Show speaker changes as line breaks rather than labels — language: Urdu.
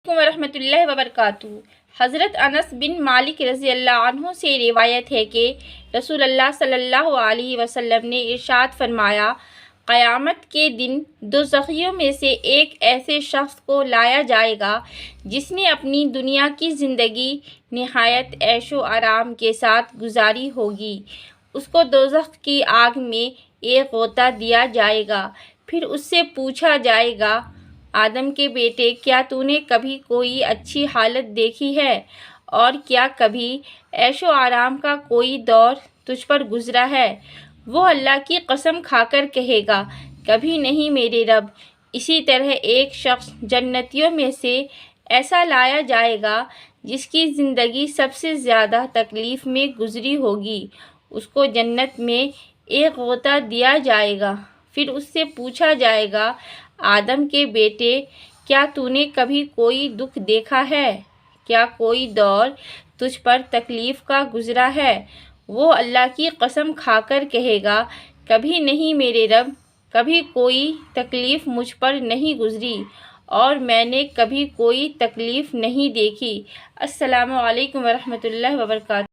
ورحمۃ اللہ وبرکاتہ۔ حضرت انس بن مالک رضی اللہ عنہ سے روایت ہے کہ رسول اللہ صلی اللہ علیہ وسلم نے ارشاد فرمایا، قیامت کے دن دوزخیوں میں سے ایک ایسے شخص کو لایا جائے گا جس نے اپنی دنیا کی زندگی نہایت عیش و آرام کے ساتھ گزاری ہوگی۔ اس کو دوزخ کی آگ میں ایک غوطہ دیا جائے گا، پھر اس سے پوچھا جائے گا، آدم کے بیٹے، کیا تو نے کبھی کوئی اچھی حالت دیکھی ہے، اور کیا کبھی عیش و آرام کا کوئی دور تجھ پر گزرا ہے؟ وہ اللہ کی قسم کھا کر کہے گا، کبھی نہیں میرے رب۔ اسی طرح ایک شخص جنتیوں میں سے ایسا لایا جائے گا جس کی زندگی سب سے زیادہ تکلیف میں گزری ہوگی۔ اس کو جنت میں ایک غوطہ دیا جائے گا، پھر اس سے پوچھا جائے گا، آدم کے بیٹے، کیا تو نے کبھی کوئی دکھ دیکھا ہے؟ کیا کوئی دور تجھ پر تکلیف کا گزرا ہے؟ وہ اللہ کی قسم کھا کر کہے گا، کبھی نہیں میرے رب، کبھی کوئی تکلیف مجھ پر نہیں گزری، اور میں نے کبھی کوئی تکلیف نہیں دیکھی۔ السلام علیکم ورحمۃ اللہ وبرکاتہ۔